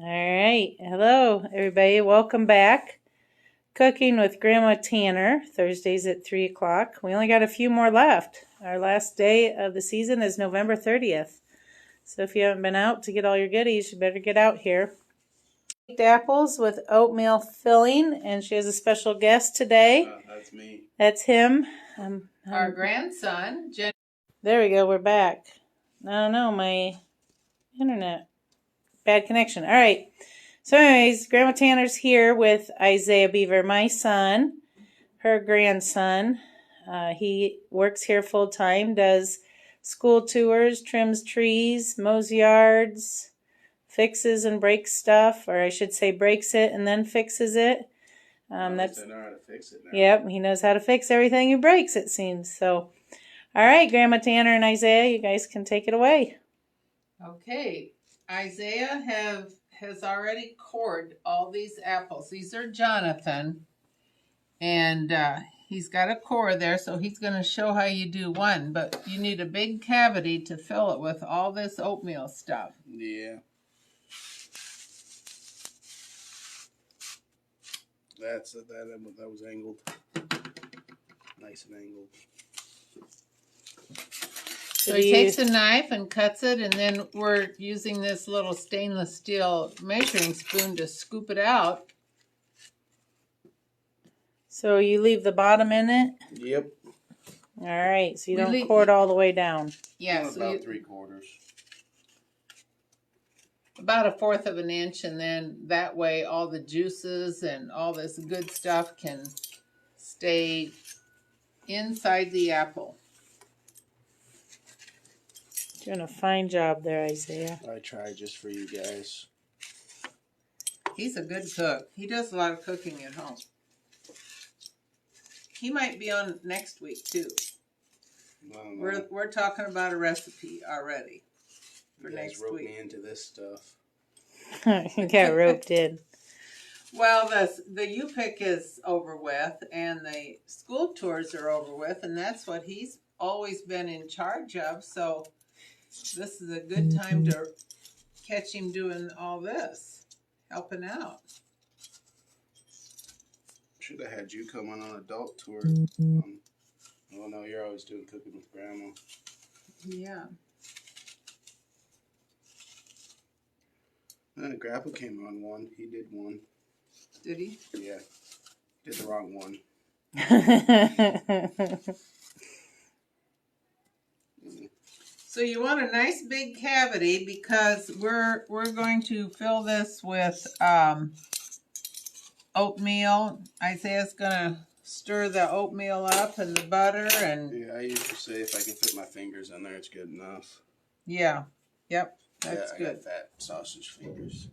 All right. Hello, everybody. Welcome back. Cooking with Grandma Tanner, Thursdays at 3 o'clock. We only got a few more left. Our last day of the season is November 30th. So if you haven't been out to get all your goodies, you better get out here. Baked apples with oatmeal filling, and she has a special guest today. That's me. That's him. Our grandson, Jen. There we go. We're back. I don't know, my internet. Bad connection. All right. So anyways, Grandma Tanner's here with Isaiah Beaver, my son, her grandson. He works here full time, does school tours, trims trees, mows yards, fixes and breaks stuff, or I should say breaks it and then fixes it. That's I know how to fix it now. Yep, he knows how to fix everything he breaks, it seems. So, all right, Grandma Tanner and Isaiah, you guys can take it away. Okay, Isaiah has already cored all these apples. These are Jonathan, and he's got a core there, so he's going to show how you do one. But you need a big cavity to fill it with all this oatmeal stuff. Yeah. That was angled. Nice and angled. So he takes a knife and cuts it, and then we're using this little stainless steel measuring spoon to scoop it out. So you leave the bottom in it? Yep. All right, so you don't core it all the way down. Yeah, so about 3/4. About 1/4 of an inch, and then that way all the juices and all this good stuff can stay inside the apple. Doing a fine job there, Isaiah. I try just for you guys. He's a good cook. He does a lot of cooking at home. He might be on next week too. We're talking about a recipe already for next week. Me into this stuff. You got roped in. Well, the U-Pick is over with, and the school tours are over with, and that's what he's always been in charge of. So this is a good time to catch him doing all this, helping out. Should have had you come on an adult tour. Oh no, you're always doing cooking with Grandma. Yeah. Grandpa came on one. He did one. Did he? Yeah. Did the wrong one. So you want a nice big cavity because we're going to fill this with oatmeal. Isaiah's gonna stir the oatmeal up and the butter and. Yeah, I usually say if I can fit my fingers in there, it's good enough. Yeah. Yep. That's good. I got fat sausage fingers.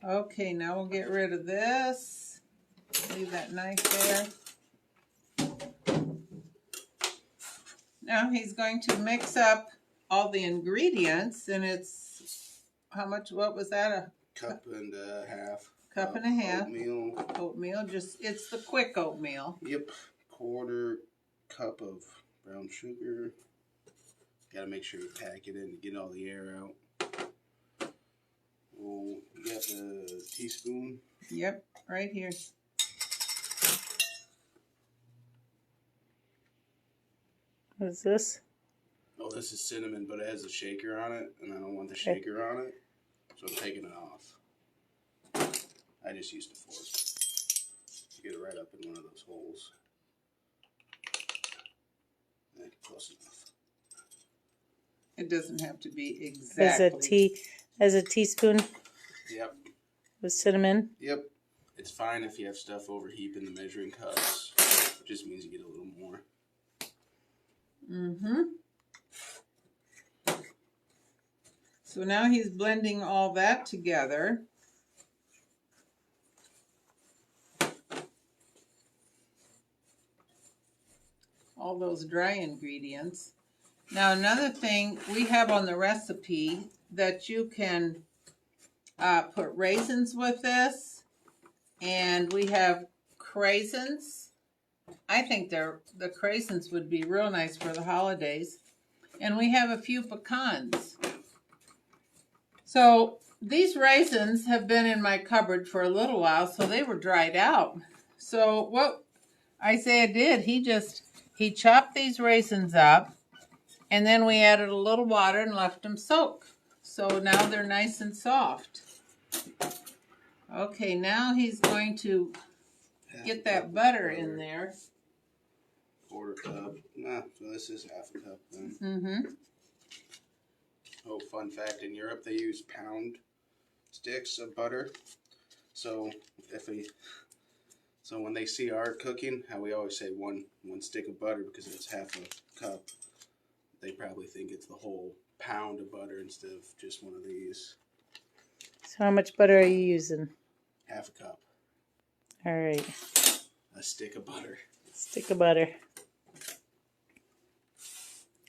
Okay, now we'll get rid of this. Leave that knife there. Now he's going to mix up all the ingredients, and it's how much? What was that? A cup and a half. Cup and a half. Oatmeal. Oatmeal. It's the quick oatmeal. Yep. 1/4 cup of brown sugar. Got to make sure you pack it in to get all the air out. Oh, you got the teaspoon? Yep, right here. What is this? Oh, this is cinnamon, but it has a shaker on it, and I don't want the shaker on it, so I'm taking it off. I just used a fork. You get it right up in one of those holes. Close enough. It doesn't have to be exactly. As a teaspoon. Yep. With cinnamon. Yep. It's fine if you have stuff overheaping the measuring cups. It just means you get a little more. Mm-hmm. So now he's blending all that together. All those dry ingredients. Now another thing we have on the recipe that you can put raisins with this, and we have craisins. I think the craisins would be real nice for the holidays. And we have a few pecans. So these raisins have been in my cupboard for a little while, so they were dried out. So what Isaiah did, he chopped these raisins up, and then we added a little water and left them soak. So now they're nice and soft. Okay, now he's going to get that butter in there. Quarter cup. Nah, so this is half a cup then. Mm-hmm. Oh, fun fact, in Europe they use pound sticks of butter. So when they see our cooking, how we always say one stick of butter because it's half a cup, they probably think it's the whole pound of butter instead of just one of these. So how much butter are you using? Half a cup. All right. A stick of butter. Stick of butter.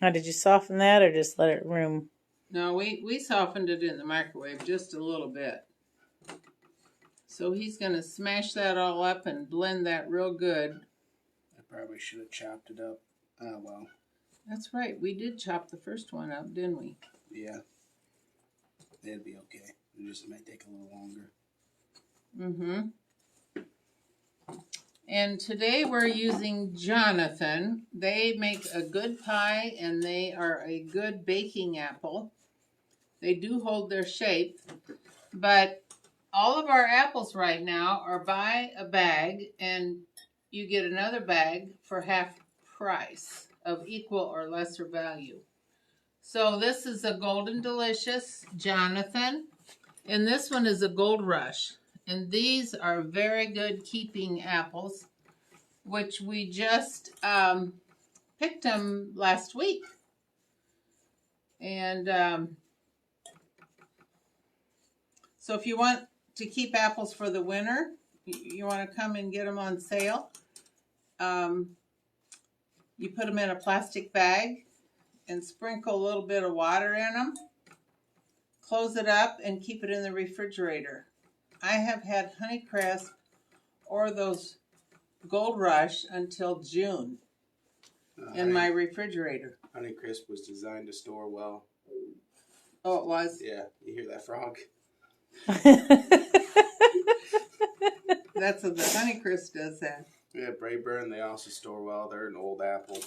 Now, did you soften that or just let it room? No, we softened it in the microwave just a little bit. So he's going to smash that all up and blend that real good. I probably should have chopped it up. Oh, well. That's right. We did chop the first one up, didn't we? Yeah. It'd be okay. It just might take a little longer. Mm-hmm. And today we're using Jonathan. They make a good pie and they are a good baking apple. They do hold their shape, but all of our apples right now are buy a bag and you get another bag for half price of equal or lesser value. So this is a Golden Delicious Jonathan, and this one is a Gold Rush. And these are very good keeping apples, which we just picked them last week. And so if you want to keep apples for the winter, you want to come and get them on sale. You put them in a plastic bag and sprinkle a little bit of water in them. Close it up and keep it in the refrigerator. I have had Honeycrisp or those Gold Rush until June in my refrigerator. Honeycrisp was designed to store well. Oh, it was? Yeah, you hear that frog? That's what the Honeycrisp does that. Yeah, Brayburn, they also store well. They're an old apple.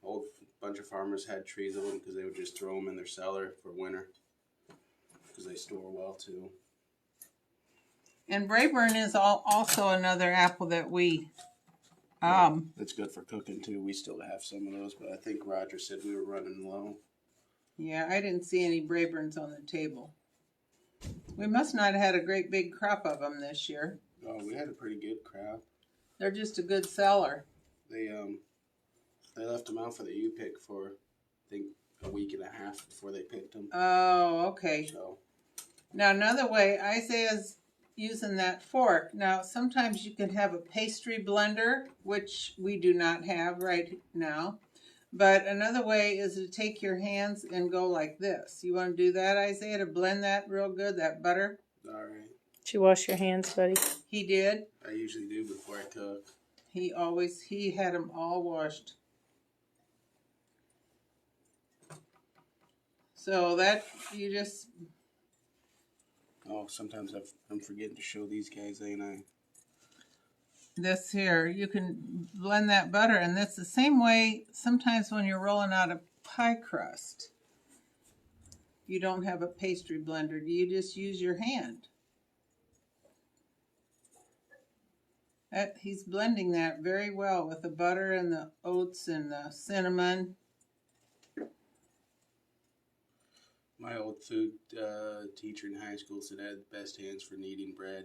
Old bunch of farmers had trees of them because they would just throw them in their cellar for winter because they store well too. And Brayburn is also another apple that we It's good for cooking too. We still have some of those, but I think Roger said we were running low. Yeah, I didn't see any Brayburns on the table. We must not have had a great big crop of them this year. Oh, we had a pretty good crop. They're just a good seller. They left them out for the U-pick for, I think, a week and a half before they picked them. Oh, okay. So. Now, another way, Isaiah's using that fork. Now, sometimes you can have a pastry blender, which we do not have right now. But another way is to take your hands and go like this. You want to do that, Isaiah, to blend that real good, that butter? All right. Did you wash your hands, buddy? He did. I usually do before I cook. He had them all washed. So that, you just... Oh, sometimes I'm forgetting to show these guys, ain't I? This here, you can blend that butter, and that's the same way sometimes when you're rolling out a pie crust. You don't have a pastry blender. You just use your hand. He's blending that very well with the butter and the oats and the cinnamon. My old food teacher in high school said I had the best hands for kneading bread.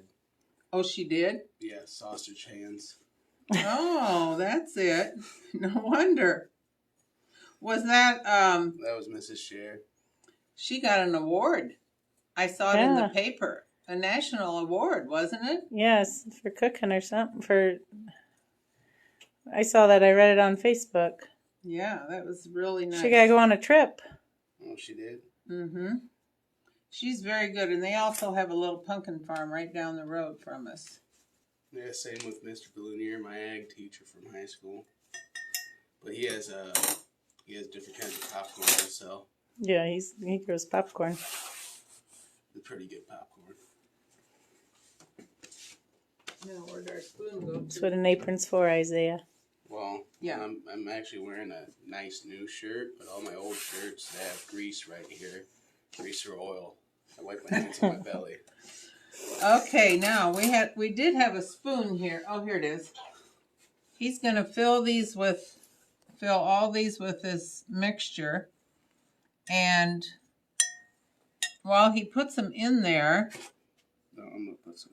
Oh, she did? Yeah, sausage hands. Oh, that's it. No wonder. Was that... That was Mrs. Scher. She got an award. I saw it in the paper. A national award, wasn't it? Yes, for cooking or something. I saw that. I read it on Facebook. Yeah, that was really nice. She got to go on a trip. Oh, she did? Mm-hmm. She's very good, and they also have a little pumpkin farm right down the road from us. Yeah, same with Mr. Balloonier, my ag teacher from high school. But he has different kinds of popcorn to sell. Yeah, he grows popcorn. It's pretty good popcorn. Now, where'd our spoon go That's to? what an apron's for, Isaiah. Well, Yeah. I'm actually wearing a nice new shirt, but all my old shirts, they have grease right here. Grease or oil. I wipe my hands on my belly. Okay, now we did have a spoon here. Oh, here it is. He's gonna fill all these with this mixture, and while he puts them in there, No, I'm gonna put some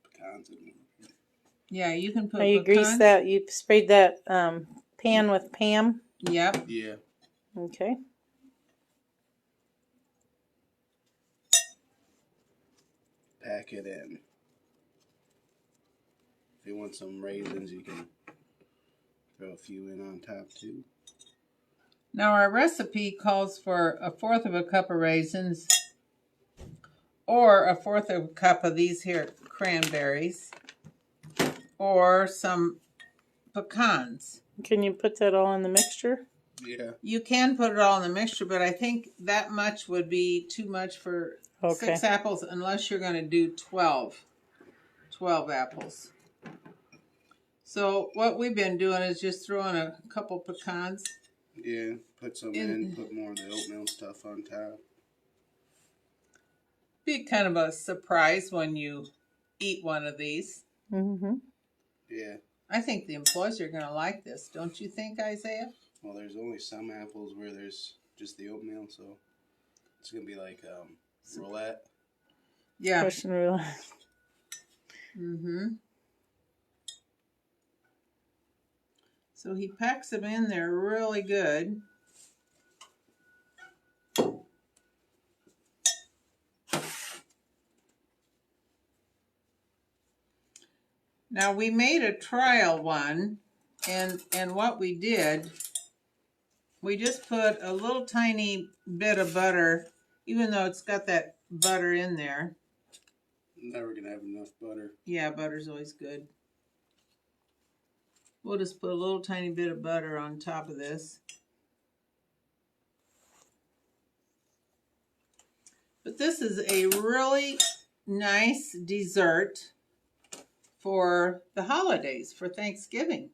pecans in there. yeah, you can put. Oh, you greased that. You sprayed that pan with Pam. Yep. Yeah. Okay. Pack it in. If you want some raisins, you can throw a few in on top too. Now our recipe calls for 1/4 of a cup of raisins, or 1/4 of a cup of these here cranberries, or some pecans. Can you put that all in the mixture? Yeah. You can put it all in the mixture, but I think that much would be too much for 6 apples unless you're going to do 12 apples. So what we've been doing is just throwing a couple pecans. Yeah, put some in, put more of the oatmeal stuff on top. Be kind of a surprise when you eat one of these. Mm-hmm. Yeah. I think the employees are going to like this. Don't you think, Isaiah? Well, there's only some apples where there's just the oatmeal, so it's going to be like roulette. Yeah. Russian roulette. Mm-hmm. So he packs them in there really good. Now we made a trial one, and what we did, we just put a little tiny bit of butter, even though it's got that butter in there. Never going to have enough butter. Yeah, butter's always good. We'll just put a little tiny bit of butter on top of this. But this is a really nice dessert for the holidays, for Thanksgiving.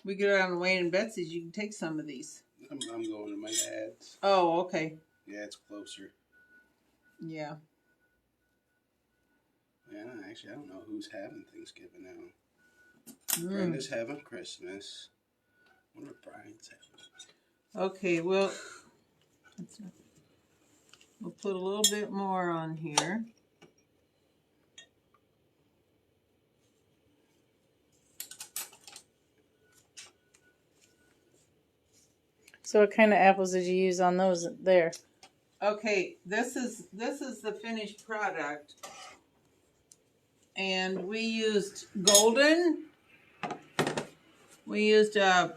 We get around to Wayne and Betsy's, you can take some of these. I'm going to my dad's. Oh, okay. Yeah, it's closer. Yeah. Yeah, actually, I don't know who's having Thanksgiving now. Brenda's having Christmas. I wonder if Brian's having. Okay, well, we'll put a little bit more on here. So what kind of apples did you use on those there? Okay, this is the finished product. And we used golden. We used No,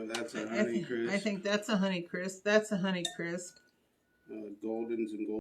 that's a Honey Crisp. I think that's a Honey Crisp. That's a Honey Crisp. Goldens and gold.